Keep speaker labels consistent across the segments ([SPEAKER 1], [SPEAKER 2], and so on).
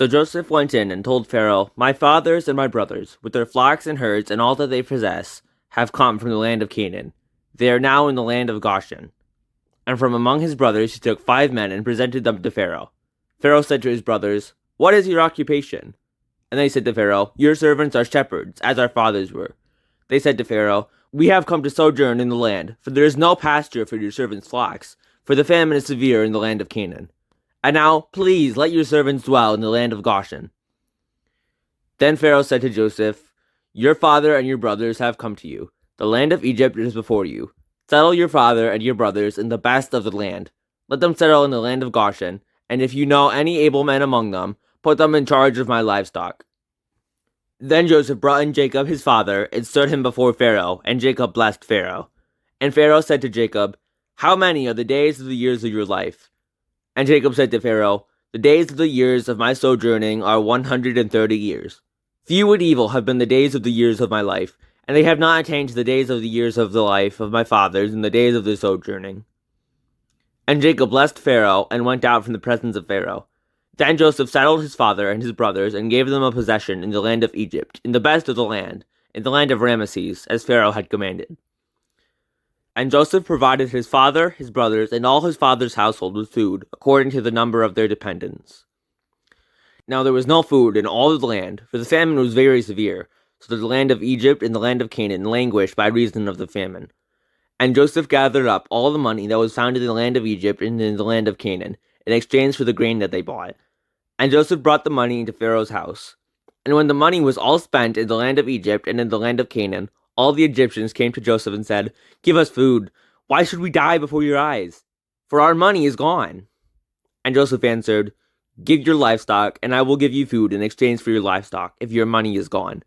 [SPEAKER 1] So Joseph went in and told Pharaoh, "My fathers and my brothers, with their flocks and herds and all that they possess, have come from the land of Canaan. They are now in the land of Goshen." And from among his brothers he took 5 men and presented them to Pharaoh. Pharaoh said to his brothers, "What is your occupation?" And they said to Pharaoh, "Your servants are shepherds, as our fathers were." They said to Pharaoh, "We have come to sojourn in the land, for there is no pasture for your servants' flocks, for the famine is severe in the land of Canaan. And now, please, let your servants dwell in the land of Goshen." Then Pharaoh said to Joseph, "Your father and your brothers have come to you. The land of Egypt is before you. Settle your father and your brothers in the best of the land. Let them settle in the land of Goshen, and if you know any able men among them, put them in charge of my livestock." Then Joseph brought in Jacob his father, and stood him before Pharaoh, and Jacob blessed Pharaoh. And Pharaoh said to Jacob, "How many are the days of the years of your life?" And Jacob said to Pharaoh, "The days of the years of my sojourning are 130 years. Few and evil have been the days of the years of my life, and they have not attained to the days of the years of the life of my fathers in the days of their sojourning." And Jacob blessed Pharaoh, and went out from the presence of Pharaoh. Then Joseph settled his father and his brothers, and gave them a possession in the land of Egypt, in the best of the land, in the land of Ramesses, as Pharaoh had commanded. And Joseph provided his father, his brothers, and all his father's household with food, according to the number of their dependents. Now there was no food in all of the land, for the famine was very severe, so that the land of Egypt and the land of Canaan languished by reason of the famine. And Joseph gathered up all the money that was found in the land of Egypt and in the land of Canaan, in exchange for the grain that they bought. And Joseph brought the money into Pharaoh's house. And when the money was all spent in the land of Egypt and in the land of Canaan, all the Egyptians came to Joseph and said, "Give us food. Why should we die before your eyes? For our money is gone." And Joseph answered, "Give your livestock, and I will give you food in exchange for your livestock, if your money is gone."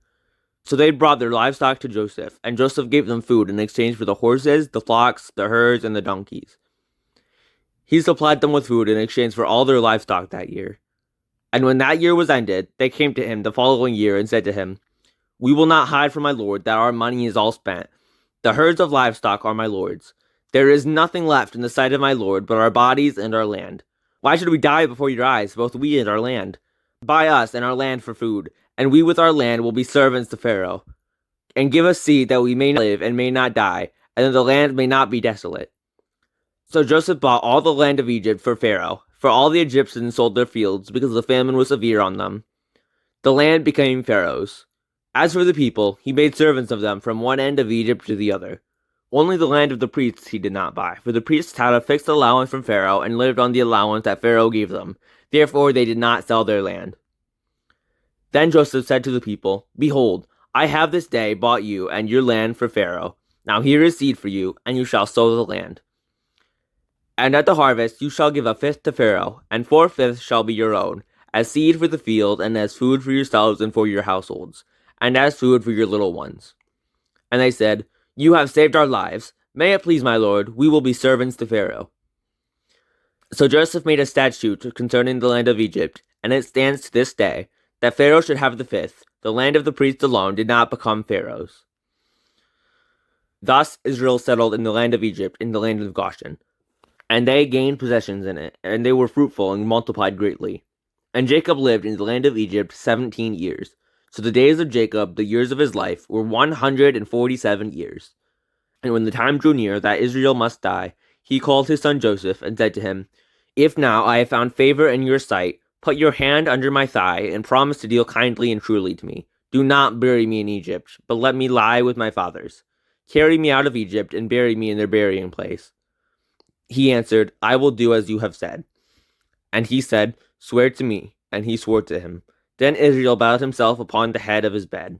[SPEAKER 1] So they brought their livestock to Joseph, and Joseph gave them food in exchange for the horses, the flocks, the herds, and the donkeys. He supplied them with food in exchange for all their livestock that year. And when that year was ended, they came to him the following year and said to him, "We will not hide from my lord that our money is all spent. The herds of livestock are my lord's. There is nothing left in the sight of my lord but our bodies and our land. Why should we die before your eyes, both we and our land? Buy us and our land for food, and we with our land will be servants to Pharaoh. And give us seed that we may live and may not die, and that the land may not be desolate." So Joseph bought all the land of Egypt for Pharaoh, for all the Egyptians sold their fields, because the famine was severe on them. The land became Pharaoh's. As for the people, he made servants of them from one end of Egypt to the other. Only the land of the priests he did not buy, for the priests had a fixed allowance from Pharaoh and lived on the allowance that Pharaoh gave them. Therefore they did not sell their land. Then Joseph said to the people, "Behold, I have this day bought you and your land for Pharaoh. Now here is seed for you, and you shall sow the land. And at the harvest you shall give a fifth to Pharaoh, and 4/5 shall be your own, as seed for the field, and as food for yourselves and for your households, and as food for your little ones." And they said, "You have saved our lives. May it please my lord, we will be servants to Pharaoh." So Joseph made a statute concerning the land of Egypt, and it stands to this day, that Pharaoh should have the fifth. The land of the priests alone did not become Pharaoh's. Thus Israel settled in the land of Egypt, in the land of Goshen. And they gained possessions in it, and they were fruitful and multiplied greatly. And Jacob lived in the land of Egypt 17 years. So the days of Jacob, the years of his life, were 147 years. And when the time drew near that Israel must die, he called his son Joseph, and said to him, "If now I have found favor in your sight, put your hand under my thigh, and promise to deal kindly and truly to me. Do not bury me in Egypt, but let me lie with my fathers. Carry me out of Egypt, and bury me in their burying place." He answered, "I will do as you have said." And he said, "Swear to me." And he swore to him. Then Israel bowed himself upon the head of his bed.